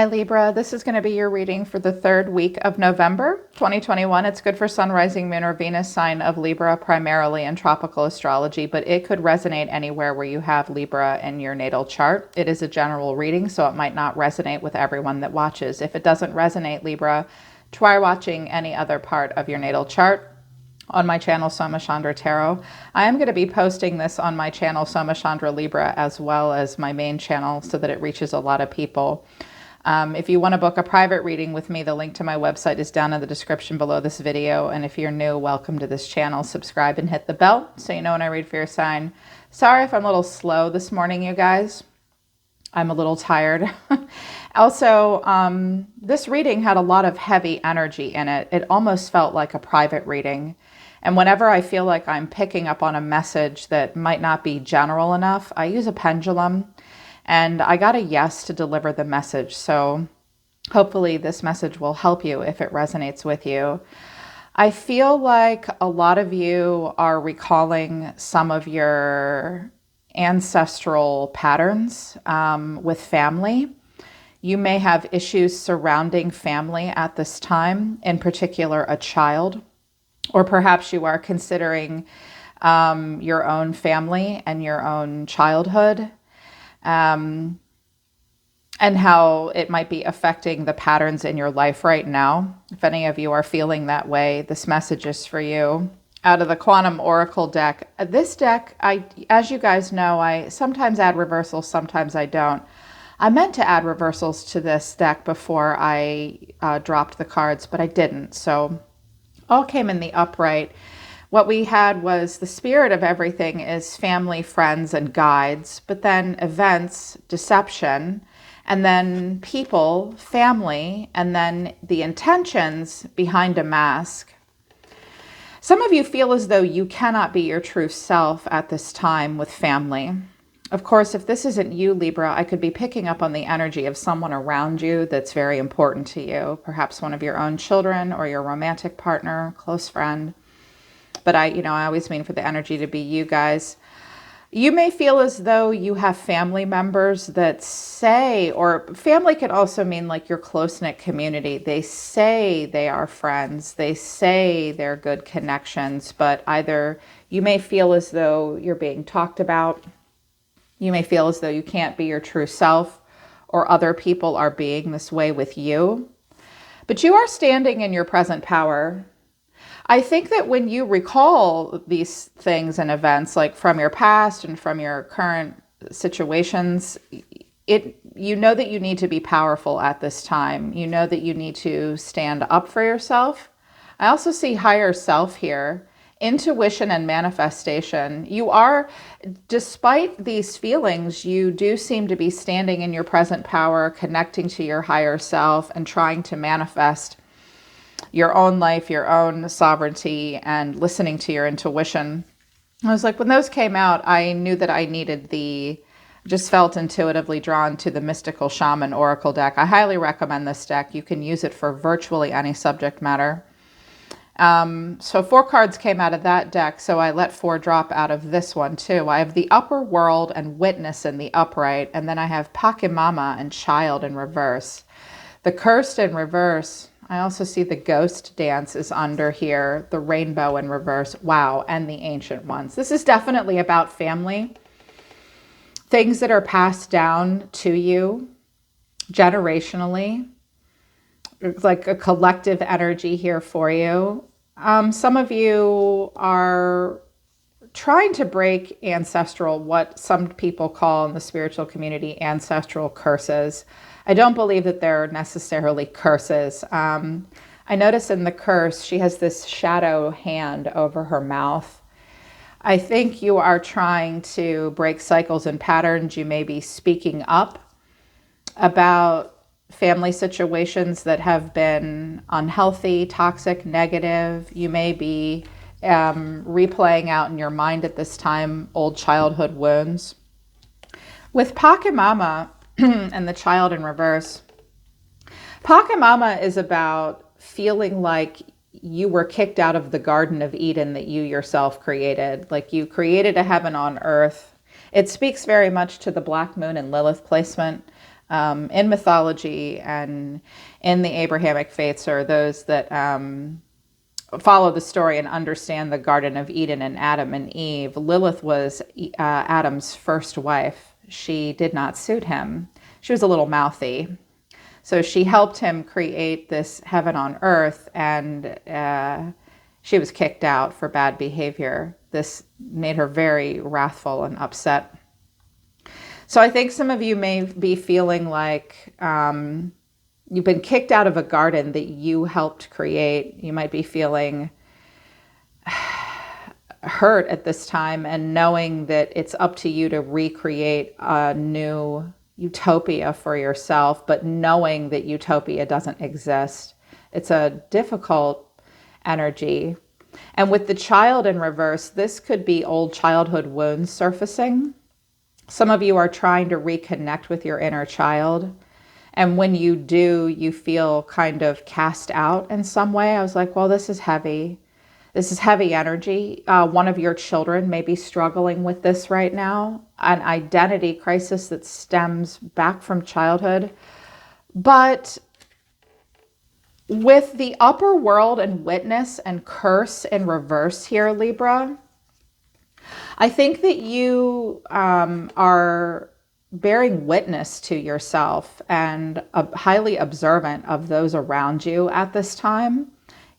Hi Libra, this is going to be your reading for the third week of November 2021. It's good for Sun, Rising, Moon, or Venus sign of Libra, primarily in tropical astrology, but it could resonate anywhere where you have Libra in your natal chart. It is a general reading, so it might not resonate with everyone that watches. If it doesn't resonate, Libra, try watching any other part of your natal chart. On my channel, Soma Chandra Tarot. I am going to be posting this on my channel, Soma Chandra Libra, as well as my main channel so that it reaches a lot of people. If you want to book a private reading with me, the link to my website is down in the description below this video. And if you're new, welcome to this channel. Subscribe and hit the bell so you know when I read for your sign. Sorry if I'm a little slow this morning, you guys. I'm a little tired. Also, this reading had a lot of heavy energy in it. It almost felt like a private reading. And whenever I feel like I'm picking up on a message that might not be general enough, I use a pendulum. And I got a yes to deliver the message. So hopefully this message will help you if it resonates with you. I feel like a lot of you are recalling some of your ancestral patterns with family. You may have issues surrounding family at this time, in particular a child, or perhaps you are considering your own family and your own childhood. And how it might be affecting the patterns in your life right now. If any of you are feeling that way, this message is for you. Out of the Quantum Oracle deck. This deck, as you guys know, I sometimes add reversals, sometimes I don't. I meant to add reversals to this deck before I dropped the cards, but I didn't. So all came in the upright. What we had was the spirit of everything is family, friends, and guides, but then events, deception, and then people, family, and then the intentions behind a mask. Some of you feel as though you cannot be your true self at this time with family. Of course, if this isn't you, Libra, I could be picking up on the energy of someone around you that's very important to you, perhaps one of your own children or your romantic partner, close friend. But I always mean for the energy to be you guys. You may feel as though you have family members that say, or family could also mean like your close-knit community. They say they are friends. They say they're good connections, but either you may feel as though you're being talked about. You may feel as though you can't be your true self, or other people are being this way with you. But you are standing in your present power. I think that when you recall these things and events, like from your past and from your current situations, you know that you need to be powerful at this time. You know that you need to stand up for yourself. I also see higher self here, intuition and manifestation. You are, despite these feelings, you do seem to be standing in your present power, connecting to your higher self and trying to manifest your own life, your own sovereignty, and listening to your intuition. I was like, when those came out, I knew that I needed just felt intuitively drawn to the Mystical Shaman Oracle deck. I highly recommend this deck. You can use it for virtually any subject matter. So 4 cards came out of that deck, so I let 4 drop out of this one too. I have the Upper World and Witness in the upright, and then I have Pakimama and Child in reverse. The Cursed in reverse. I also see the Ghost Dance is under here, the Rainbow in reverse, wow, and the Ancient Ones. This is definitely about family, things that are passed down to you generationally. It's like a collective energy here for you. Some of you are trying to break ancestral, what some people call in the spiritual community, ancestral curses. I don't believe that they're necessarily curses. I notice in the curse, she has this shadow hand over her mouth. I think you are trying to break cycles and patterns. You may be speaking up about family situations that have been unhealthy, toxic, negative. You may be replaying out in your mind at this time old childhood wounds. With Pakimama and the Child in reverse, Pakimama is about feeling like you were kicked out of the Garden of Eden that you yourself created. Like you created a heaven on earth. It speaks very much to the Black Moon and Lilith placement. in mythology and in the Abrahamic faiths are those that follow the story and understand the Garden of Eden and Adam and Eve. Lilith was Adam's first wife. She did not suit him. She was a little mouthy. So she helped him create this heaven on earth, and she was kicked out for bad behavior. This made her very wrathful and upset. So I think some of you may be feeling like you've been kicked out of a garden that you helped create. You might be feeling hurt at this time and knowing that it's up to you to recreate a new utopia for yourself, but knowing that utopia doesn't exist. It's a difficult energy. And with the child in reverse, this could be old childhood wounds surfacing. Some of you are trying to reconnect with your inner child. And when you do, you feel kind of cast out in some way. I was like, well, this is heavy. This is heavy energy. One of your children may be struggling with this right now, an identity crisis that stems back from childhood. But with the upper world and witness and curse in reverse here, Libra, I think that you are bearing witness to yourself and highly observant of those around you at this time.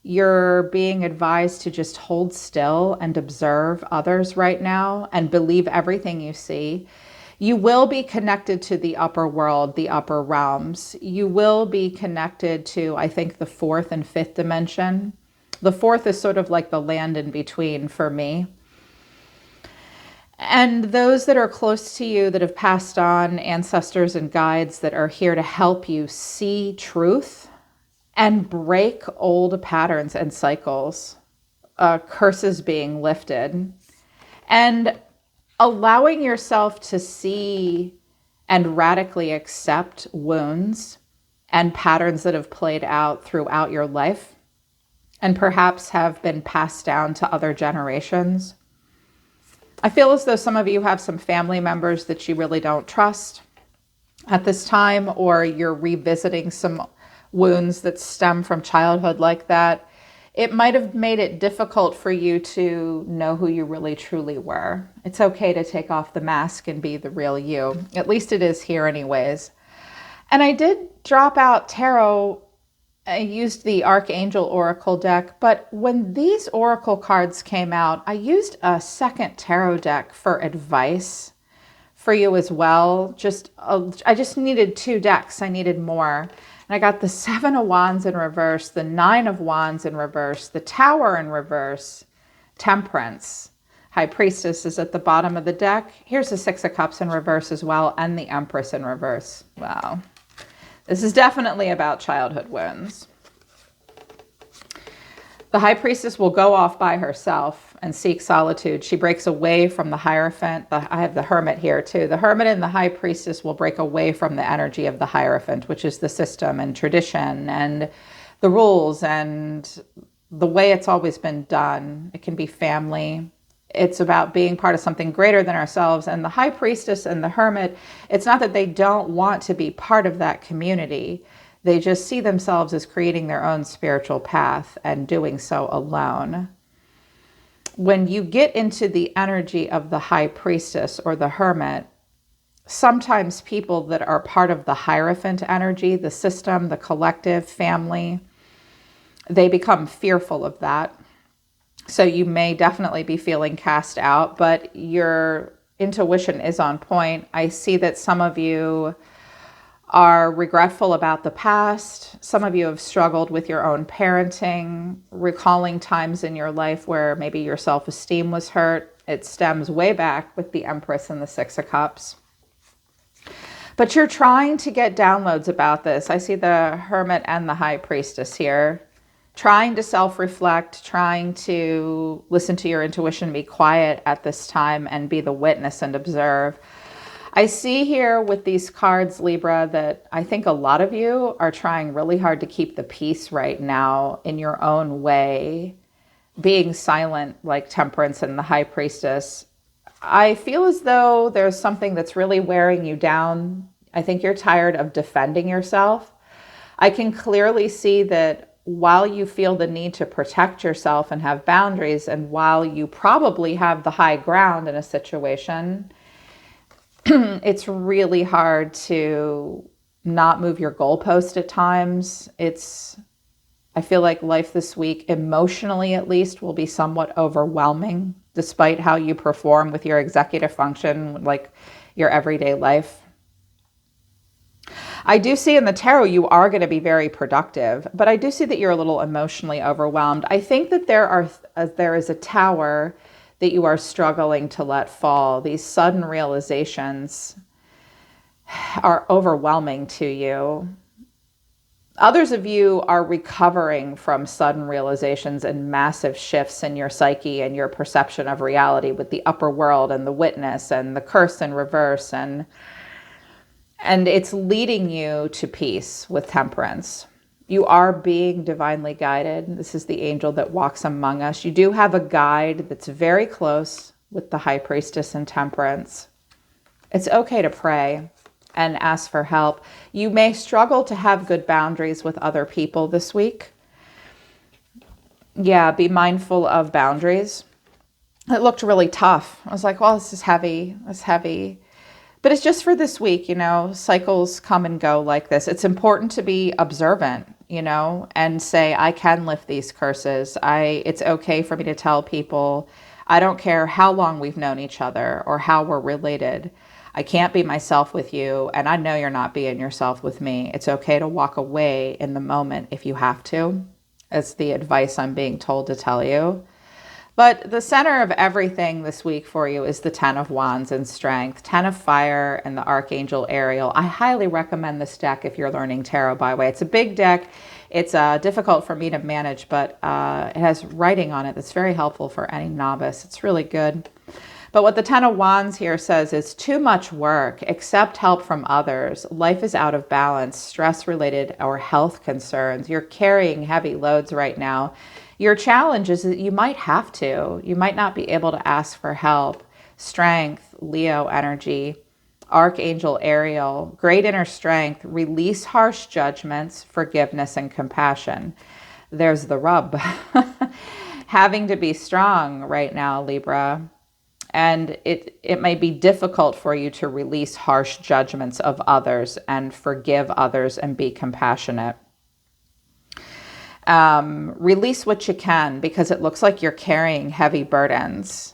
You're being advised to just hold still and observe others right now and believe everything you see. You will be connected to the upper world, the upper realms. You will be connected to, I think, the fourth and fifth dimension. The fourth is sort of like the land in between for me. And those that are close to you that have passed on, ancestors and guides that are here to help you see truth and break old patterns and cycles, curses being lifted, and allowing yourself to see and radically accept wounds and patterns that have played out throughout your life and perhaps have been passed down to other generations. I feel as though some of you have some family members that you really don't trust at this time, or you're revisiting some wounds that stem from childhood like that. It might have made it difficult for you to know who you really truly were. It's okay to take off the mask and be the real you. At least it is here anyways. And I did drop out tarot. I used the Archangel Oracle deck, but when these Oracle cards came out, I used a second tarot deck for advice for you as well. I just needed 2 decks. I needed more. And I got the 7 of Wands in reverse, the 9 of Wands in reverse, the Tower in reverse, Temperance. High Priestess is at the bottom of the deck. Here's the 6 of Cups in reverse as well, and the Empress in reverse. Wow. This is definitely about childhood wounds. The High Priestess will go off by herself and seek solitude. She breaks away from the Hierophant. I have the Hermit here too. The Hermit and the High Priestess will break away from the energy of the Hierophant, which is the system and tradition and the rules and the way it's always been done. It can be family. It's about being part of something greater than ourselves. And the High Priestess and the Hermit, it's not that they don't want to be part of that community. They just see themselves as creating their own spiritual path and doing so alone. When you get into the energy of the High Priestess or the Hermit, sometimes people that are part of the Hierophant energy, the system, the collective, family, they become fearful of that. So you may definitely be feeling cast out, but your intuition is on point. I see that some of you are regretful about the past. Some of you have struggled with your own parenting, recalling times in your life where maybe your self-esteem was hurt. It stems way back with the Empress and the 6 of Cups. But you're trying to get downloads about this. I see the Hermit and the High Priestess here. Trying to self-reflect, trying to listen to your intuition, be quiet at this time and be the witness and observe. I see here with these cards, Libra, that I think a lot of you are trying really hard to keep the peace right now in your own way, being silent like Temperance and the High Priestess. I feel as though there's something that's really wearing you down I think you're tired of defending yourself. I can clearly see that while you feel the need to protect yourself and have boundaries, and while you probably have the high ground in a situation, it's really hard to not move your goalpost at times. I feel like life this week, emotionally at least, will be somewhat overwhelming, despite how you perform with your executive function, like your everyday life. I do see in the tarot you are going to be very productive, but I do see that you're a little emotionally overwhelmed. I think that there is a tower that you are struggling to let fall. These sudden realizations are overwhelming to you. Others of you are recovering from sudden realizations and massive shifts in your psyche and your perception of reality with the upper world and the witness and the curse in reverse, and it's leading you to peace with temperance. You are being divinely guided. This is the angel that walks among us. You do have a guide that's very close with the high priestess and temperance. It's okay to pray and ask for help. You may struggle to have good boundaries with other people this week. Yeah, be mindful of boundaries. It looked really tough. I was like, well, this is heavy. It's heavy. But it's just for this week, cycles come and go like this. It's important to be observant, and say, I can lift these curses. It's okay for me to tell people, I don't care how long we've known each other or how we're related. I can't be myself with you, and I know you're not being yourself with me. It's okay to walk away in the moment if you have to. It's the advice I'm being told to tell you. But the center of everything this week for you is the 10 of Wands and Strength, 10 of Fire, and the Archangel Ariel. I highly recommend this deck if you're learning tarot, by the way. It's a big deck. It's difficult for me to manage, but it has writing on it that's very helpful for any novice. It's really good. But what the 10 of Wands here says is too much work, accept help from others. Life is out of balance, stress-related or health concerns. You're carrying heavy loads right now. Your challenge is that you might have to. You might not be able to ask for help. Strength, Leo energy, Archangel Ariel, great inner strength, release harsh judgments, forgiveness, and compassion. There's the rub. Having to be strong right now, Libra. And it may be difficult for you to release harsh judgments of others and forgive others and be compassionate. Release what you can, because it looks like you're carrying heavy burdens.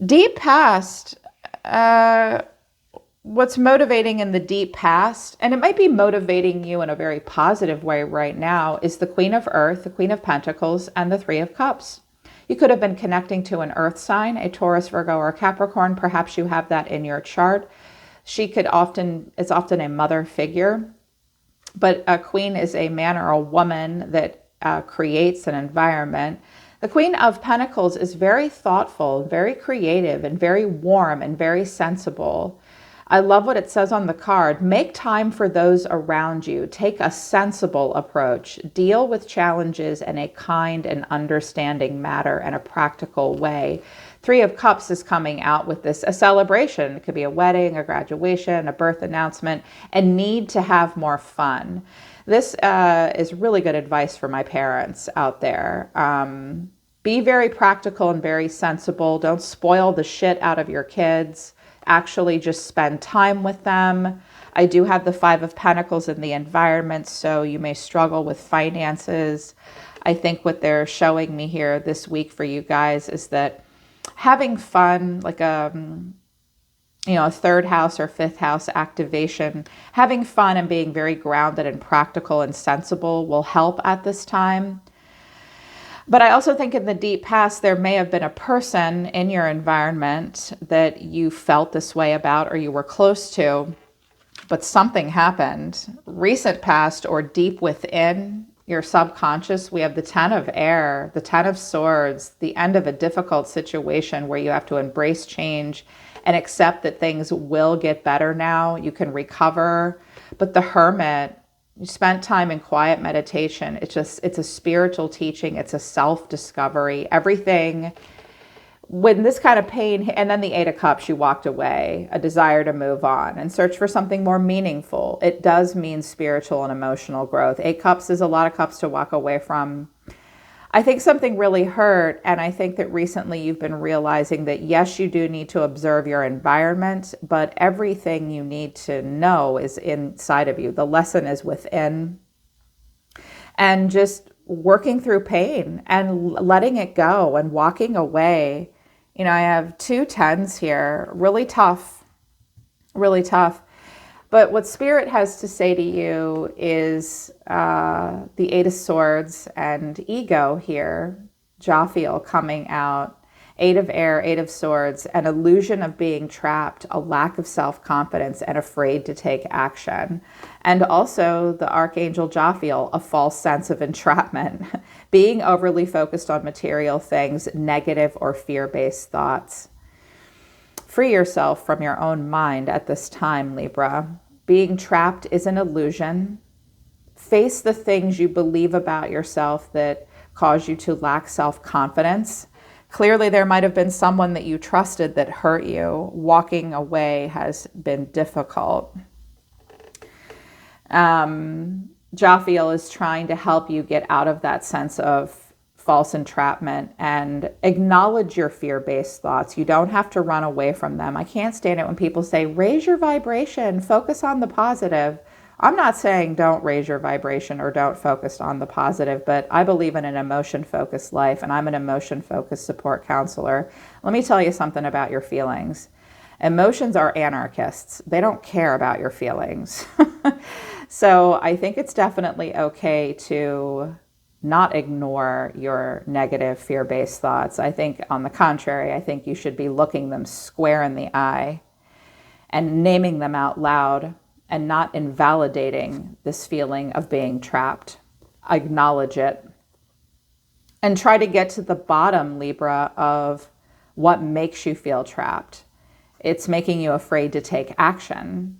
Deep past, what's motivating in the deep past, and it might be motivating you in a very positive way right now, is the Queen of Earth, the Queen of Pentacles, and the Three of Cups. You could have been connecting to an earth sign, a Taurus, Virgo, or Capricorn. Perhaps you have that in your chart. It's often a mother figure, but a queen is a man or a woman that creates an environment. The Queen of Pentacles is very thoughtful, very creative, and very warm and very sensible. I love what it says on the card. Make time for those around you. Take a sensible approach. Deal with challenges in a kind and understanding manner and a practical way. Three of Cups is coming out with this, a celebration. It could be a wedding, a graduation, a birth announcement, a need to have more fun. This is really good advice for my parents out there. Be very practical and very sensible. Don't spoil the shit out of your kids. Actually just spend time with them. I do have the Five of Pentacles in the environment, so you may struggle with finances. I think what they're showing me here this week for you guys is that having fun, like a third house or fifth house activation, having fun and being very grounded and practical and sensible will help at this time. But I also think in the deep past, there may have been a person in your environment that you felt this way about or you were close to, but something happened. Recent past or deep within your subconscious, we have the 10 of Air, the 10 of Swords, the end of a difficult situation where you have to embrace change and accept that things will get better now. You can recover. But the Hermit, you spent time in quiet meditation. It's a spiritual teaching. It's a self-discovery. Everything when this kind of pain, and then the Eight of Cups, you walked away, a desire to move on and search for something more meaningful. It does mean spiritual and emotional growth. Eight Cups is a lot of cups to walk away from. I think something really hurt, and I think that recently you've been realizing that yes, you do need to observe your environment, but everything you need to know is inside of you. The lesson is within. And just working through pain and letting it go and walking away. You know, I have 2 10s here, really tough, really tough. But what Spirit has to say to you is the Eight of Swords and ego here, Jophiel coming out, 8 of Air, 8 of Swords, an illusion of being trapped, a lack of self-confidence, and afraid to take action. And also the Archangel Jophiel, a false sense of entrapment, being overly focused on material things, negative or fear-based thoughts. Free yourself from your own mind at this time, Libra. Being trapped is an illusion. Face the things you believe about yourself that cause you to lack self-confidence. Clearly, there might have been someone that you trusted that hurt you. Walking away has been difficult. Jophiel is trying to help you get out of that sense of false entrapment and acknowledge your fear-based thoughts. You don't have to run away from them. I can't stand it when people say, raise your vibration, focus on the positive. I'm not saying don't raise your vibration or don't focus on the positive, but I believe in an emotion-focused life, and I'm an emotion-focused support counselor. Let me tell you something about your feelings. Emotions are anarchists. They don't care about your feelings. So I think it's definitely okay to not ignore your negative fear-based thoughts. I think, on the contrary, I think you should be looking them square in the eye and naming them out loud, and not invalidating this feeling of being trapped. Acknowledge it. And try to get to the bottom, Libra, of what makes you feel trapped. It's making you afraid to take action.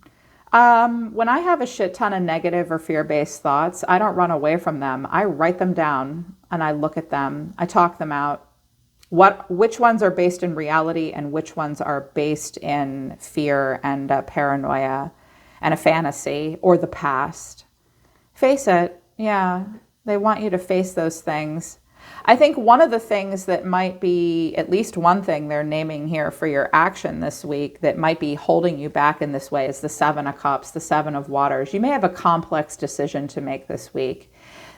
When I have a shit ton of negative or fear-based thoughts, I don't run away from them. I write them down and I look at them. I talk them out. Which ones are based in reality and which ones are based in fear and paranoia and a fantasy or the past. Face it. Yeah, they want you to face those things. I think one of the things that might be, at least one thing they're naming here for your action this week that might be holding you back in this way is the 7 of Cups, the 7 of Waters. You may have a complex decision to make this week.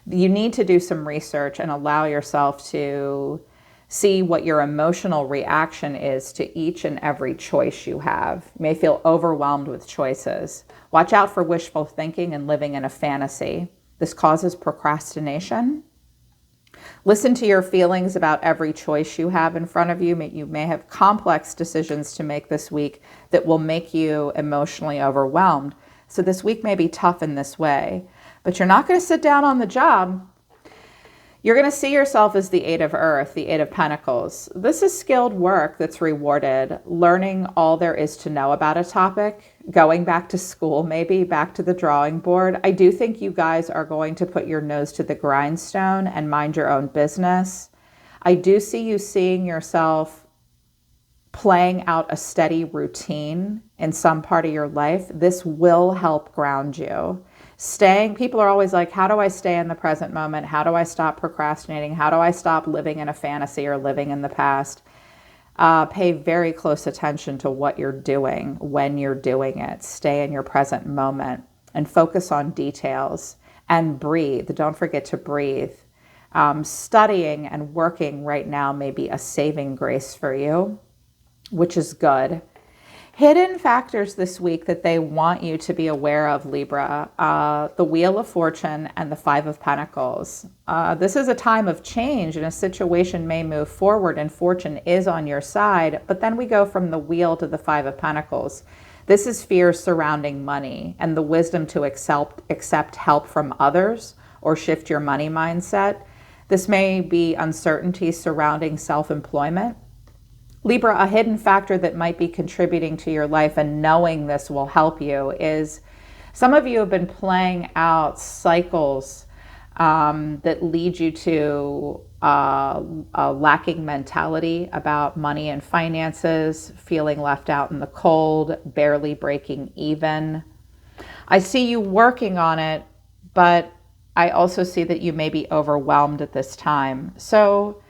You need to do some research and allow yourself to see what your emotional reaction is to each and every choice you have. You may feel overwhelmed with choices. Watch out for wishful thinking and living in a fantasy. This causes procrastination. Listen to your feelings about every choice you have in front of you. You may have complex decisions to make this week that will make you emotionally overwhelmed. So this week may be tough in this way, but you're not going to sit down on the job. You're going to see yourself as the 8 of Earth, the 8 of Pentacles. This is skilled work that's rewarded. Learning all there is to know about a topic, going back to school, maybe back to the drawing board. I do think you guys are going to put your nose to the grindstone and mind your own business. I do see you seeing yourself playing out a steady routine in some part of your life. This will help ground you. People are always like, how do I stay in the present moment? How do I stop procrastinating? How do I stop living in a fantasy or living in the past? Pay very close attention to what you're doing when you're doing it. Stay in your present moment and focus on details and breathe. Don't forget to breathe. Studying and working right now may be a saving grace for you, which is good. Hidden factors this week that they want you to be aware of, Libra, the Wheel of Fortune and the 5 of Pentacles. This is a time of change and a situation may move forward and fortune is on your side, but then we go from the Wheel to the 5 of Pentacles. This is fear surrounding money and the wisdom to accept help from others or shift your money mindset. This may be uncertainty surrounding self-employment. Libra, a hidden factor that might be contributing to your life, and knowing this will help you, is some of you have been playing out cycles that lead you to a lacking mentality about money and finances, feeling left out in the cold, barely breaking even. I see you working on it, but I also see that you may be overwhelmed at this time. So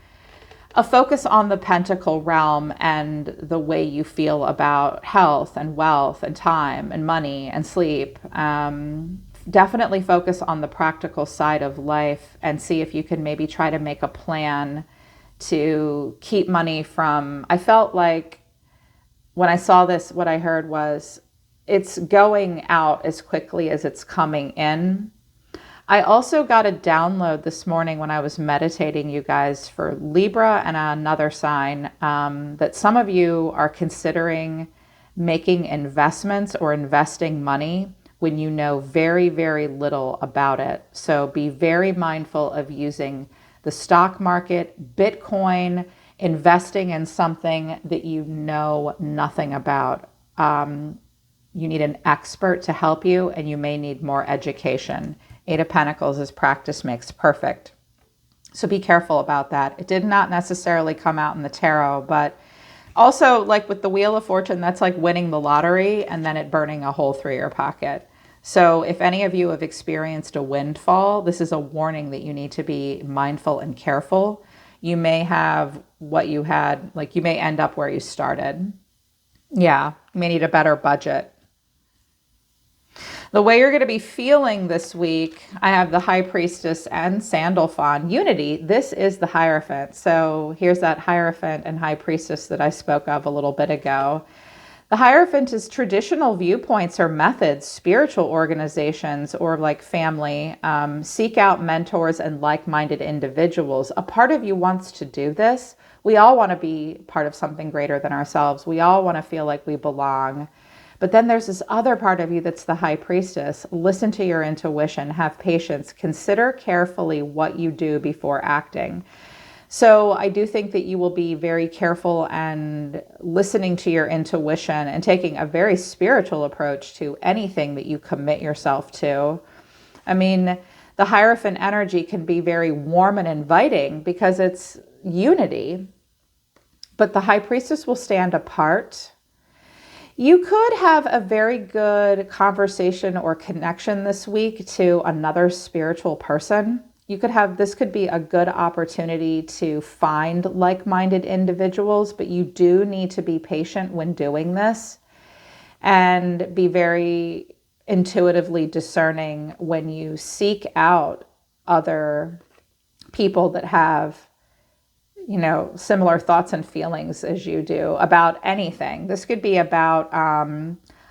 a focus on the pentacle realm and the way you feel about health and wealth and time and money and sleep. Definitely focus on the practical side of life and see if you can maybe try to make a plan to keep money from, I felt like when I saw this, what I heard was it's going out as quickly as it's coming in. I also got a download this morning when I was meditating, you guys, for Libra and another sign, that some of you are considering making investments or investing money when you know very, very little about it. So be very mindful of using the stock market, Bitcoin, investing in something that you know nothing about. You need an expert to help you, and you may need more education. Eight of Pentacles is practice makes perfect. So be careful about that. It did not necessarily come out in the tarot, but also like with the Wheel of Fortune, that's like winning the lottery and then it burning a hole through your pocket. So if any of you have experienced a windfall, this is a warning that you need to be mindful and careful. You may have what you had, like you may end up where you started. Yeah, you may need a better budget. The way you're going to be feeling this week, I have the High Priestess and Sandalphon unity. This is the Hierophant. So here's that Hierophant and High Priestess that I spoke of a little bit ago. The Hierophant is traditional viewpoints or methods, spiritual organizations, or like family. Seek out mentors and like-minded individuals. A part of you wants to do this. We all want to be part of something greater than ourselves. We all want to feel like we belong. But then there's this other part of you that's the High Priestess. Listen to your intuition, have patience, consider carefully what you do before acting. So I do think that you will be very careful and listening to your intuition and taking a very spiritual approach to anything that you commit yourself to. I mean, the Hierophant energy can be very warm and inviting because it's unity, but the High Priestess will stand apart. You could have a very good conversation or connection this week to another spiritual person. This could be a good opportunity to find like-minded individuals, but you do need to be patient when doing this and be very intuitively discerning when you seek out other people that have, you know, similar thoughts and feelings as you do about anything. This could be about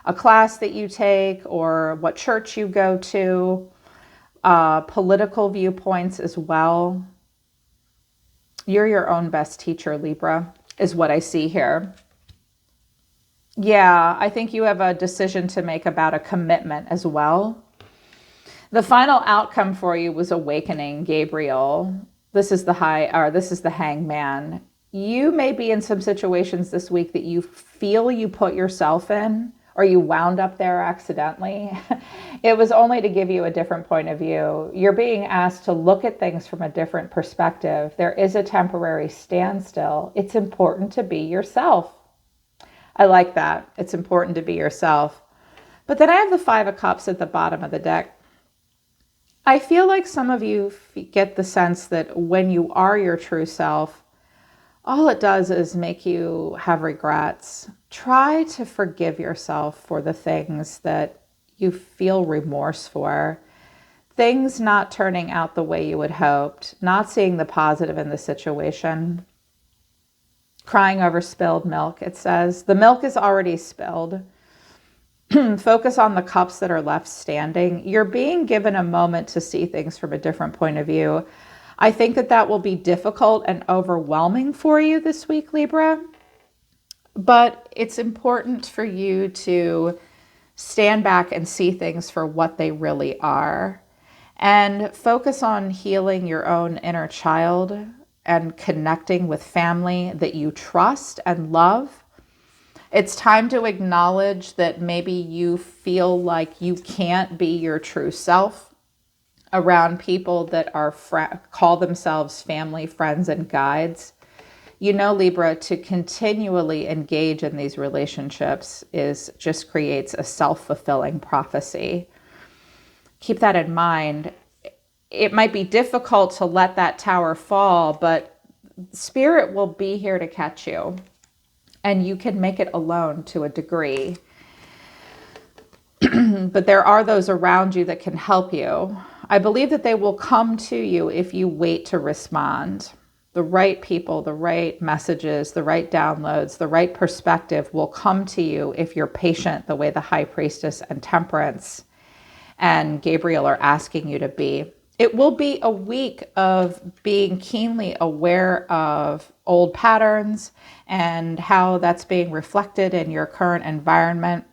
a class that you take or what church you go to. Political viewpoints as well. You're your own best teacher, Libra, is what I see here. Yeah, I think you have a decision to make about a commitment as well. The final outcome for you was awakening, Gabriel. This is the Hangman. You may be in some situations this week that you feel you put yourself in, or you wound up there accidentally. It was only to give you a different point of view. You're being asked to look at things from a different perspective. There is a temporary standstill. It's important to be yourself. I like that. It's important to be yourself. But then I have the Five of Cups at the bottom of the deck. I feel like some of you get the sense that when you are your true self, all it does is make you have regrets. Try to forgive yourself for the things that you feel remorse for. Things not turning out the way you had hoped, not seeing the positive in the situation. Crying over spilled milk, it says. The milk is already spilled. Focus on the cups that are left standing. You're being given a moment to see things from a different point of view. I think that will be difficult and overwhelming for you this week, Libra. But it's important for you to stand back and see things for what they really are. And focus on healing your own inner child and connecting with family that you trust and love. It's time to acknowledge that maybe you feel like you can't be your true self. around people that are call themselves family, friends, and guides. You know, Libra, to continually engage in these relationships just creates a self-fulfilling prophecy. Keep that in mind. It might be difficult to let that tower fall, but Spirit will be here to catch you. And you can make it alone to a degree. But there are those around you that can help you. I believe that they will come to you if you wait to respond. The right people, the right messages, the right downloads, the right perspective will come to you if you're patient, the way the High Priestess and Temperance and Gabriel are asking you to be. It will be a week of being keenly aware of old patterns and how that's being reflected in your current environment.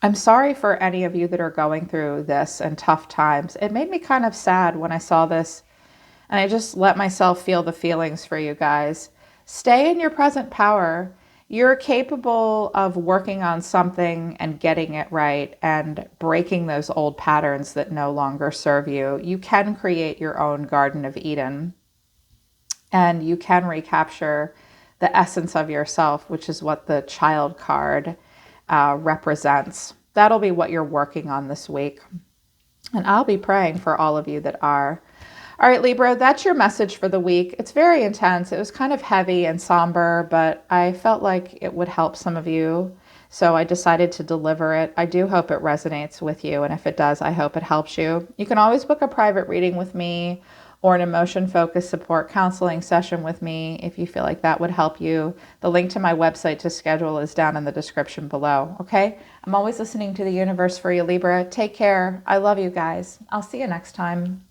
I'm sorry for any of you that are going through this and tough times. It made me kind of sad when I saw this. And I just let myself feel the feelings for you guys. Stay in your present power. You're capable of working on something and getting it right and breaking those old patterns that no longer serve you. You can create your own Garden of Eden. And you can recapture the essence of yourself, which is what the child card represents. That'll be what you're working on this week. And I'll be praying for all of you that are. All right, Libra, that's your message for the week. It's very intense. It was kind of heavy and somber, but I felt like it would help some of you. So I decided to deliver it. I do hope it resonates with you. And if it does, I hope it helps you. You can always book a private reading with me or an emotion-focused support counseling session with me if you feel like that would help you. The link to my website to schedule is down in the description below, okay? I'm always listening to the universe for you, Libra. Take care. I love you guys. I'll see you next time.